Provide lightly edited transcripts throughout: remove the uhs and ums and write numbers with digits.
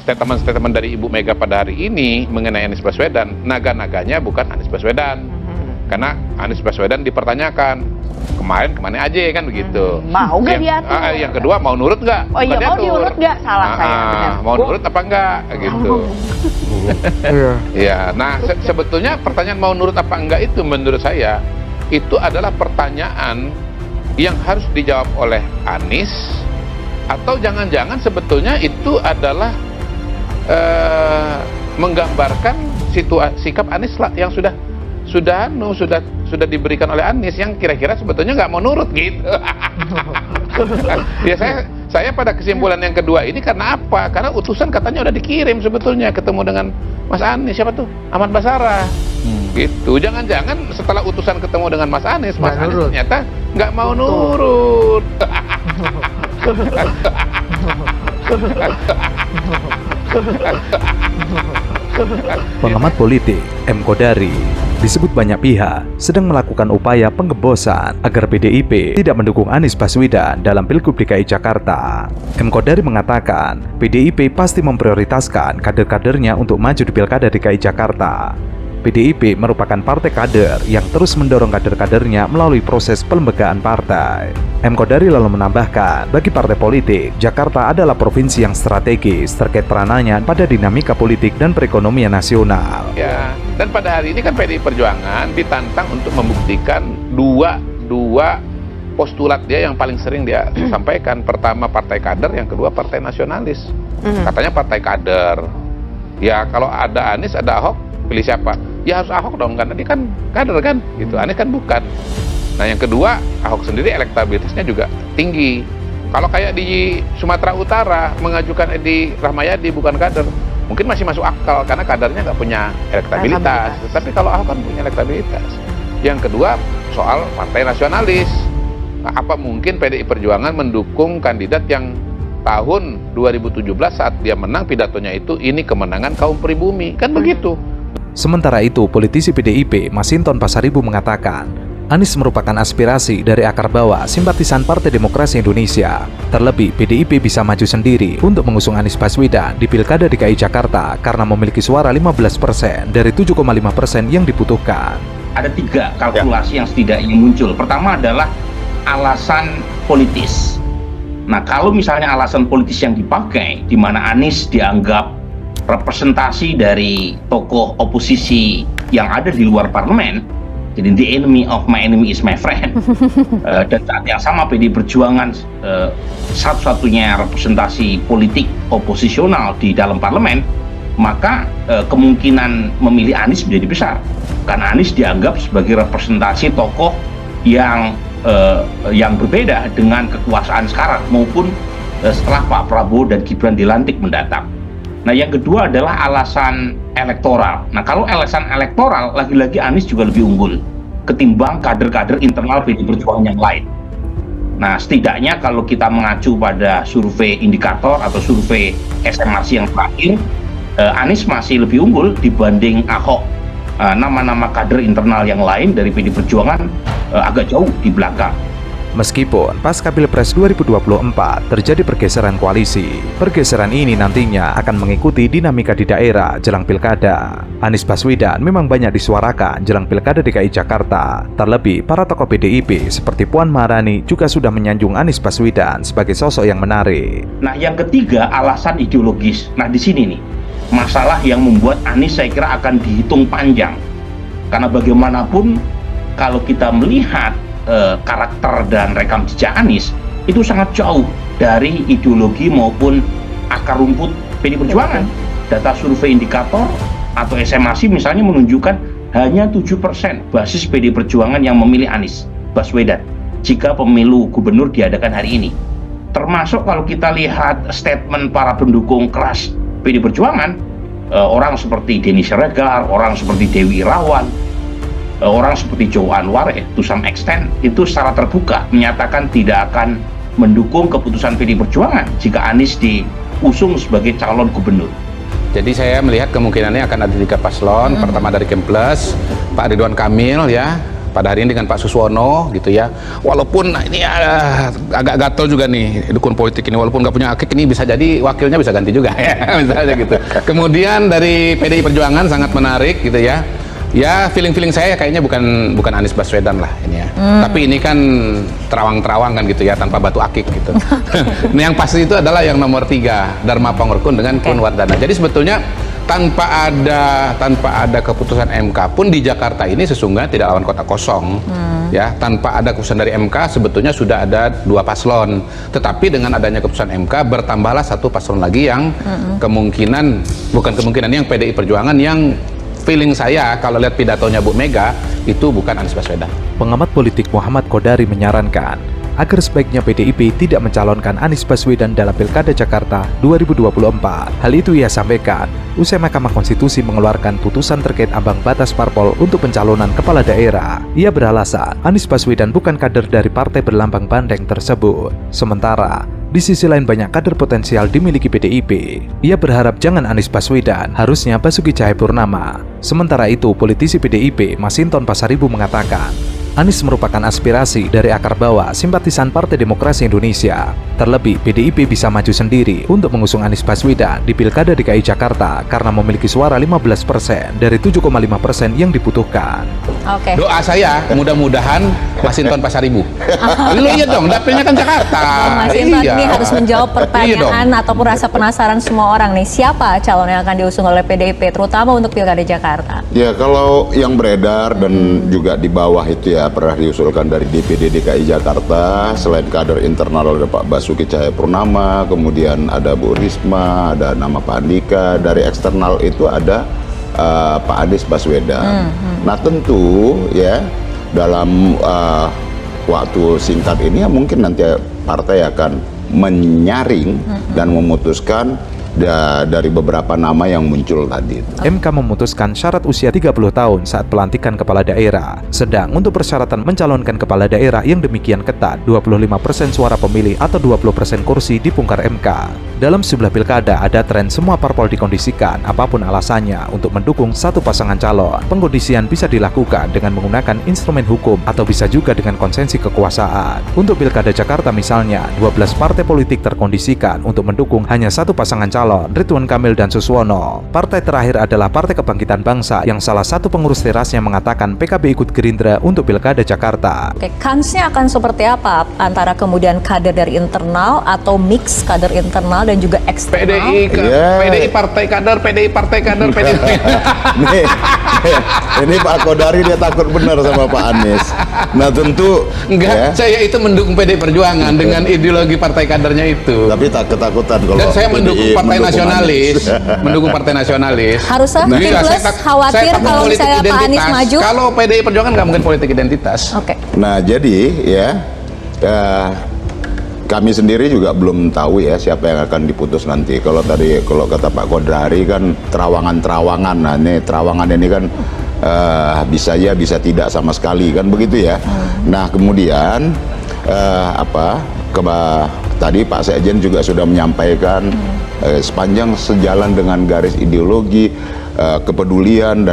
statement-statement dari Ibu Mega pada hari ini mengenai Anies Baswedan, naga-naganya bukan Anies Baswedan. Karena Anies Baswedan dipertanyakan, kemarin kemana aja kan begitu. Mau nggak diatur? Yang kedua, mau nurut nggak? Oh iya, mau diurut nggak? Salah saya, benar. Mau nurut apa enggak? Gitu. Ya, nah sebetulnya pertanyaan mau nurut apa enggak itu menurut saya, itu adalah pertanyaan yang harus dijawab oleh Anies, atau jangan-jangan sebetulnya itu adalah menggambarkan sikap Anies lah yang sudah diberikan oleh Anies, yang kira-kira sebetulnya nggak mau nurut gitu. Ya saya pada kesimpulan yang kedua ini karena apa? Karena utusan katanya udah dikirim sebetulnya ketemu dengan Mas Anies, siapa tuh? Ahmad Basarah. Gitu. Jangan-jangan setelah utusan ketemu dengan Mas Anies ternyata nggak mau nurut. Pengamat politik M. Kodari disebut banyak pihak sedang melakukan upaya penggembosan agar PDIP tidak mendukung Anies Baswedan dalam Pilgub DKI Jakarta. M. Kodari mengatakan PDIP pasti memprioritaskan kader-kadernya untuk maju di Pilkada DKI Jakarta. PDIP merupakan partai kader yang terus mendorong kader-kadernya melalui proses pelembagaan partai. M. Kodari lalu menambahkan, bagi partai politik, Jakarta adalah provinsi yang strategis terkait peranannya pada dinamika politik dan perekonomian nasional. Ya, dan pada hari ini kan PDI Perjuangan ditantang untuk membuktikan dua postulat dia yang paling sering dia sampaikan. Pertama partai kader, yang kedua partai nasionalis. Katanya partai kader. Ya kalau ada Anies, ada Ahok, pilih siapa? Ya harus Ahok dong, karena dia kan kader kan, gitu. Anies kan bukan. Nah yang kedua, Ahok sendiri elektabilitasnya juga tinggi. Kalau kayak di Sumatera Utara mengajukan Edi Rahmayadi bukan kader, mungkin masih masuk akal karena kadernya nggak punya elektabilitas. Tapi kalau Ahok kan punya elektabilitas. Yang kedua soal partai nasionalis. Nah, apa mungkin PDI Perjuangan mendukung kandidat yang tahun 2017 saat dia menang pidatonya itu ini kemenangan kaum pribumi, kan begitu. Sementara itu, politisi PDIP Masinton Pasaribu mengatakan, Anies merupakan aspirasi dari akar bawah simpatisan Partai Demokrasi Indonesia. Terlebih, PDIP bisa maju sendiri untuk mengusung Anies Baswedan di Pilkada DKI Jakarta karena memiliki suara 15% dari 7,5% yang dibutuhkan. Ada 3 kalkulasi yang setidaknya muncul. Pertama adalah alasan politis. Nah, kalau misalnya alasan politis yang dipakai, di mana Anies dianggap representasi dari tokoh oposisi yang ada di luar parlemen, jadi the enemy of my enemy is my friend. Dan saat yang sama PDI Perjuangan satu-satunya representasi politik oposisional di dalam parlemen, maka kemungkinan memilih Anies menjadi besar karena Anies dianggap sebagai representasi tokoh yang berbeda dengan kekuasaan sekarang maupun setelah Pak Prabowo dan Gibran dilantik mendatang. Nah yang kedua adalah alasan elektoral. Nah kalau alasan elektoral, lagi-lagi Anies juga lebih unggul ketimbang kader-kader internal PDI Perjuangan yang lain. Nah setidaknya kalau kita mengacu pada survei indikator atau survei SMRC yang terakhir, Anies masih lebih unggul dibanding Ahok. Nama-nama kader internal yang lain dari PDI Perjuangan agak jauh di belakang. Meskipun pasca Pilpres 2024 terjadi pergeseran koalisi, pergeseran ini nantinya akan mengikuti dinamika di daerah jelang pilkada. Anies Baswedan memang banyak disuarakan jelang pilkada DKI Jakarta. Terlebih, para tokoh PDIP seperti Puan Maharani juga sudah menyanjung Anies Baswedan sebagai sosok yang menarik. Nah, yang ketiga alasan ideologis. Nah, di sini nih masalah yang membuat Anies saya kira akan dihitung panjang. Karena bagaimanapun kalau kita melihat karakter dan rekam jejak Anies itu sangat jauh dari ideologi maupun akar rumput PDI Perjuangan. Data survei indikator atau SMRC misalnya menunjukkan hanya 7% basis PDI Perjuangan yang memilih Anies Baswedan jika pemilu gubernur diadakan hari ini. Termasuk kalau kita lihat statement para pendukung keras PDI Perjuangan, orang seperti Denny Siregar, orang seperti Dewi Irawan, orang seperti Joe Anwar to some extent itu secara terbuka menyatakan tidak akan mendukung keputusan PDI Perjuangan jika Anies diusung sebagai calon gubernur. Jadi saya melihat kemungkinannya akan ada 3 paslon. Pertama dari Kemples, Pak Ridwan Kamil ya, pada hari ini dengan Pak Suswono gitu ya. Walaupun ini agak gatel juga nih dukun politik ini, walaupun nggak punya akik ini bisa jadi wakilnya bisa ganti juga ya misalnya gitu. Kemudian dari PDI Perjuangan sangat menarik gitu ya. Ya feeling saya kayaknya bukan Anies Baswedan lah ini ya. Tapi ini kan terawang-terawang kan gitu ya tanpa batu akik gitu. Nah, yang pasti itu adalah yang nomor 3 Dharma Pangorkun dengan Kun Wardana. Jadi sebetulnya tanpa ada keputusan MK pun di Jakarta ini sesungguhnya tidak lawan kota kosong. Ya, tanpa ada keputusan dari MK sebetulnya sudah ada 2 paslon. Tetapi dengan adanya keputusan MK bertambahlah 1 paslon lagi yang yang PDI Perjuangan yang feeling saya kalau lihat pidatonya Bu Mega itu bukan Anies Baswedan. Pengamat politik Muhammad Kodari menyarankan agar sebaiknya PDIP tidak mencalonkan Anies Baswedan dalam Pilkada Jakarta 2024. Hal itu ia sampaikan usai Mahkamah Konstitusi mengeluarkan putusan terkait ambang batas parpol untuk pencalonan kepala daerah. Ia beralasan Anies Baswedan bukan kader dari partai berlambang bandeng tersebut. Sementara di sisi lain banyak kader potensial dimiliki PDIP. Ia berharap jangan Anies Baswedan, harusnya Basuki Cahayapurnama. Sementara itu, politisi PDIP Masinton Pasaribu mengatakan Anies merupakan aspirasi dari akar bawah simpatisan Partai Demokrasi Indonesia. Terlebih, PDIP bisa maju sendiri untuk mengusung Anies Baswedan di Pilkada DKI Jakarta karena memiliki suara 15% dari 7,5% yang dibutuhkan. Oke. Doa saya mudah-mudahan Masinton Pasaribu. Lu iya dong, dapilnya kan Jakarta. Mas Inton ini harus menjawab pertanyaan ataupun rasa penasaran semua orang nih. Siapa calon yang akan diusung oleh PDIP, terutama untuk Pilkada Jakarta? Ya, kalau yang beredar dan juga di bawah itu ya pernah diusulkan dari DPD DKI Jakarta, selain kader internal ada Pak Basuki Cahayapurnama, kemudian ada Bu Risma, ada nama Pak Andika, dari eksternal itu ada Pak Anies Baswedan. Nah tentu ya dalam waktu singkat ini ya mungkin nanti partai akan menyaring dan memutuskan dari beberapa nama yang muncul tadi. MK memutuskan syarat usia 30 tahun saat pelantikan kepala daerah. Sedang untuk persyaratan mencalonkan kepala daerah yang demikian ketat, 25% suara pemilih atau 20% kursi dibongkar MK. Dalam sebelah pilkada ada tren semua parpol dikondisikan apapun alasannya untuk mendukung satu pasangan calon. Pengkondisian bisa dilakukan dengan menggunakan instrumen hukum atau bisa juga dengan konsensi kekuasaan. Untuk Pilkada Jakarta misalnya, 12 partai politik terkondisikan untuk mendukung hanya satu pasangan calon, Ridwan Kamil dan Suswono. Partai terakhir adalah Partai Kebangkitan Bangsa yang salah satu pengurus terasnya mengatakan PKB ikut Gerindra untuk Pilkada Jakarta. Oke, kansnya akan seperti apa antara kemudian kader dari internal atau mix kader internal dan juga eksternal? PDI partai kader, PDI partai kader, PDI. Ini Pak Kodari dia takut benar sama Pak Anies. Nah tentu enggak, saya itu mendukung PDI Perjuangan dengan ideologi partai kadernya itu. Tapi tak ketakutan kalau dan saya mendukung partai mendukung nasionalis, Anies. mendukung partai nasionalis. Harusnya mungkin plus khawatir kalau misalnya Pak Anies maju. Kalau PDI Perjuangan nggak mungkin politik identitas. Oke. Nah jadi ya kami sendiri juga belum tahu ya siapa yang akan diputus nanti. Kalau kata Pak Kodari kan terawangan-terawangan. Nah ini terawangan ini kan bisa ya bisa tidak sama sekali kan begitu ya. Nah kemudian tadi Pak Sekjen juga sudah menyampaikan sepanjang sejalan dengan garis ideologi, kepedulian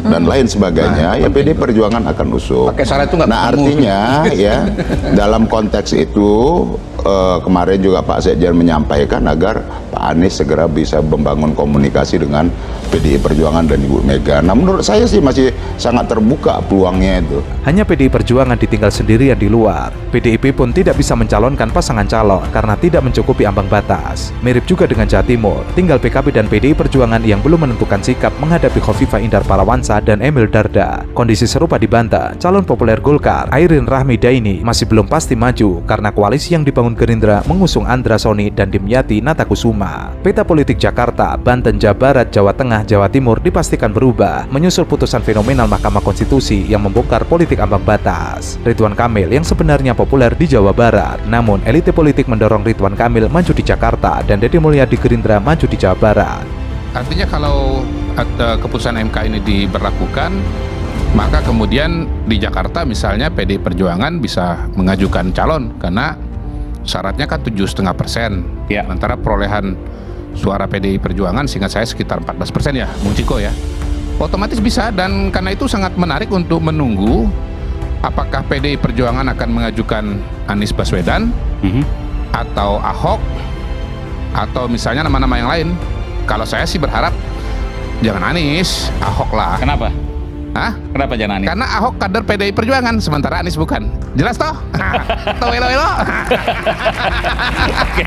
dan lain sebagainya, ya PD Perjuangan akan usung. Pakai syarat itu nggak Nah artinya ya dalam konteks itu kemarin juga Pak Sekjen menyampaikan agar Pak Anies segera bisa membangun komunikasi dengan PDI Perjuangan dan Ibu Mega. Nah menurut saya sih masih sangat terbuka peluangnya itu. Hanya PDI Perjuangan ditinggal sendirian di luar. PDIP pun tidak bisa mencalonkan pasangan calon karena tidak mencukupi ambang batas. Mirip juga dengan Jawa Timur, tinggal PKB dan PDI Perjuangan yang belum menentukan sikap menghadapi Khofifah Indar Parawansa dan Emil Dardak. Kondisi serupa di Banten, calon populer Golkar, Airin Rahmi Daini masih belum pasti maju karena koalisi yang dibangun Gerindra mengusung Andra Soni dan Dimyati Natakusuma. Peta politik Jakarta, Banten, Jawa Barat, Jawa Tengah, Jawa Timur dipastikan berubah menyusul putusan fenomenal Mahkamah Konstitusi yang membongkar politik ambang batas. Ridwan Kamil yang sebenarnya populer di Jawa Barat, namun elite politik mendorong Ridwan Kamil maju di Jakarta dan Deddy Mulyadi Gerindra maju di Jawa Barat. Artinya kalau keputusan MK ini diberlakukan, maka kemudian di Jakarta misalnya PDI Perjuangan bisa mengajukan calon karena syaratnya kan 7,5%. Ya. Antara perolehan suara PDI Perjuangan seingat saya sekitar 14% ya, Bung Ciko ya. Otomatis bisa, dan karena itu sangat menarik untuk menunggu apakah PDI Perjuangan akan mengajukan Anies Baswedan atau Ahok atau misalnya nama-nama yang lain. Kalau saya sih berharap jangan Anies, Ahok lah. Kenapa? Hah? Kenapa jangan Anies? Karena Ahok kader PDI Perjuangan, sementara Anies bukan. Jelas toh? Toh elo-elo. Oke,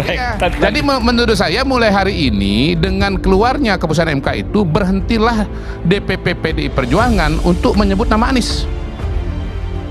baik. Iya. Jadi menurut saya mulai hari ini dengan keluarnya keputusan MK itu berhentilah DPP PDI Perjuangan untuk menyebut nama Anies.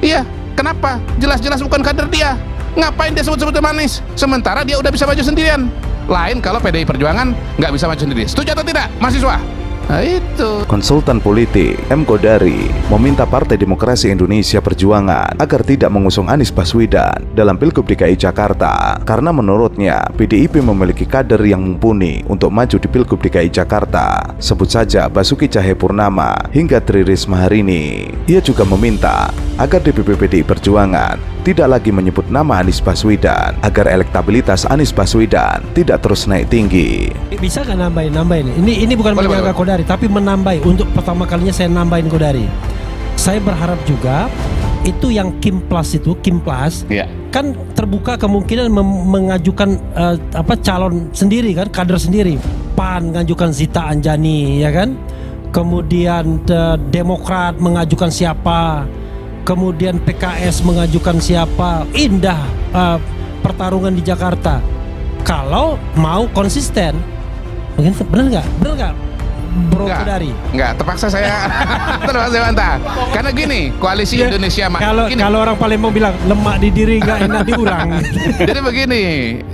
Iya, kenapa? Jelas-jelas bukan kader dia. Ngapain dia sebut-sebut nama Anies? Sementara dia udah bisa maju sendirian. Lain kalau PDI Perjuangan nggak bisa maju sendiri. Setuju atau tidak, mahasiswa? Nah itu. Konsultan politik M. Kodari meminta Partai Demokrasi Indonesia Perjuangan agar tidak mengusung Anies Baswedan dalam Pilgub DKI Jakarta karena menurutnya PDIP memiliki kader yang mumpuni untuk maju di Pilgub DKI Jakarta. Sebut saja Basuki Cahayapurnama hingga Tri Risma hari ini. Ia juga meminta agar DPP PDI Perjuangan tidak lagi menyebut nama Anies Baswedan agar elektabilitas Anies Baswedan tidak terus naik tinggi. Bisa nggak nambahin? Ini bukan menjaga Kodari, tapi menambah. Untuk pertama kalinya saya nambahin Kodari. Saya berharap juga itu yang Kim Plus Iya. kan terbuka kemungkinan mengajukan calon sendiri kan, kader sendiri. PAN mengajukan Zita Anjani, ya kan? Kemudian Demokrat mengajukan siapa? Kemudian PKS mengajukan siapa? Indah pertarungan di Jakarta. Kalau mau konsisten, benar nggak, Bro Kodari? Enggak, terpaksa saya bantah. Karena gini, koalisi Indonesia Maju. Kalau orang Palembang bilang lemak di diri nggak enak diulang. Jadi begini,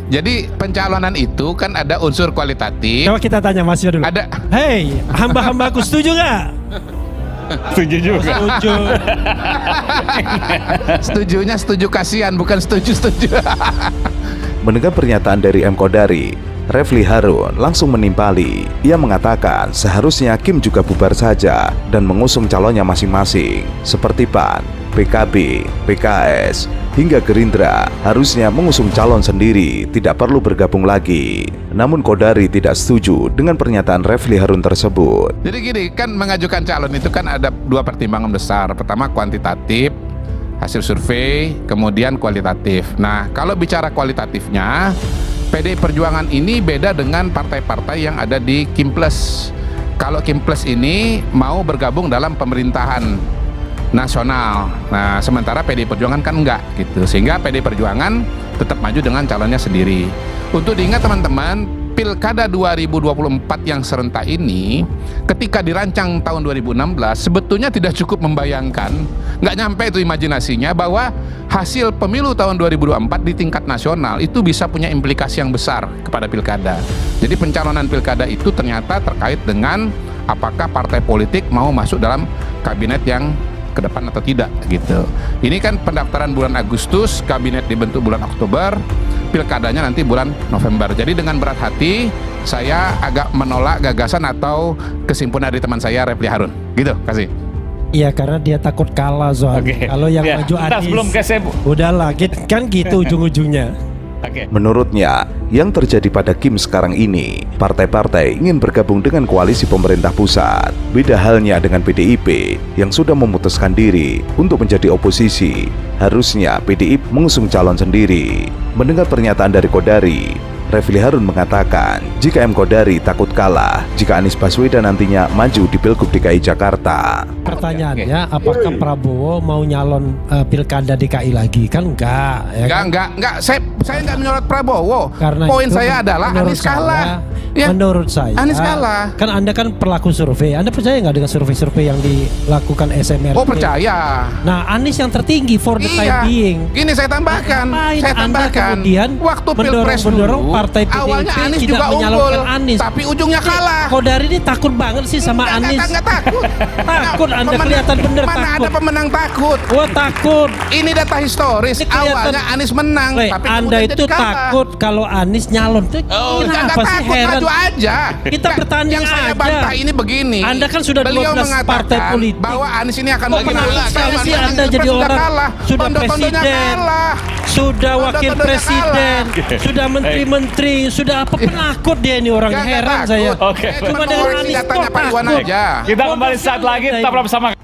jadi pencalonan itu kan ada unsur kualitatif. Coba kita tanya Mas Yo dulu. Ada. Hei, hamba-hambaku setuju nggak? Setuju juga. Setuju. Setujunya setuju kasihan, bukan setuju. Mendengar pernyataan dari M. Kodari, Refli Harun langsung menimpali. Ia mengatakan seharusnya Kim juga bubar saja dan mengusung calonnya masing-masing. Seperti PAN, PKB, PKS, hingga Gerindra harusnya mengusung calon sendiri, tidak perlu bergabung lagi. Namun Kodari tidak setuju dengan pernyataan Refli Harun tersebut. Jadi gini, kan mengajukan calon itu kan ada dua pertimbangan besar. Pertama kuantitatif, hasil survei, kemudian kualitatif. Nah, kalau bicara kualitatifnya, PDI Perjuangan ini beda dengan partai-partai yang ada di Kim Plus. Kalau Kim Plus ini mau bergabung dalam pemerintahan nasional. Nah, sementara PDI Perjuangan kan enggak gitu. Sehingga PDI Perjuangan tetap maju dengan calonnya sendiri. Untuk diingat teman-teman, Pilkada 2024 yang serentak ini ketika dirancang tahun 2016 sebetulnya tidak cukup membayangkan, nggak nyampe itu imajinasinya bahwa hasil pemilu tahun 2024 di tingkat nasional itu bisa punya implikasi yang besar kepada pilkada. Jadi pencalonan pilkada itu ternyata terkait dengan apakah partai politik mau masuk dalam kabinet yang ke depan atau tidak gitu. Ini kan pendaftaran bulan Agustus, kabinet dibentuk bulan Oktober, pilkadanya nanti bulan November. Jadi dengan berat hati saya agak menolak gagasan atau kesimpulan dari teman saya Refli Harun. Gitu, kasih. Iya, karena dia takut kalah soalnya. Kalau yang maju Anies, sebelum ke udahlah, kan gitu ujung-ujungnya. Menurutnya, yang terjadi pada Kim sekarang ini, partai-partai ingin bergabung dengan koalisi pemerintah pusat. Beda halnya dengan PDIP yang sudah memutuskan diri untuk menjadi oposisi. Harusnya PDIP mengusung calon sendiri. Mendengar pernyataan dari Kodari, Refli Harun mengatakan jika M. Kodari takut kalah jika Anies Baswedan nantinya maju di Pilgub DKI Jakarta. Pertanyaannya, apakah Prabowo mau nyalon pilkada DKI lagi? Kan enggak, ya kan? Enggak. Saya enggak menyorot Prabowo. Karena poin itu saya adalah Anies kalah. Menurut saya, Anies kalah. Kan Anda kan pelaku survei. Anda percaya nggak dengan survei-survei yang dilakukan SMRT? Oh, percaya. Nah, Anies yang tertinggi for the time being. Gini saya tambahkan. Anda kemudian waktu Pilpres mendorong partai PDIP awalnya Anies tidak juga menyalonkan unggul, Anies, tapi ujungnya kalah. Kodari ini takut banget sih sama Anies. Enggak takut. Takut Anda, kelihatan bener mana takut. ada pemenang takut? Wah, takut. Ini data historis. Ini kelihatan- Awalnya Anies menang, tapi Anda kemudian itu jadi kalah. takut kalau Anies nyalon. Kenapa sih, takut, heran? maju aja. Kita bertanding Yang saya aja. bantah ini begini. Anda kan sudah Beliau 12 mengatakan partai politik. bahwa Anies ini akan Kok penakut sekali sih Anda jadi orang sudah presiden, sudah wakil presiden, sudah menteri-menteri, sudah apa, penakut dia ini orang, heran saya. Oke. Cuma dengan Anies kok takut. Kita kembali saat lagi tetap bersama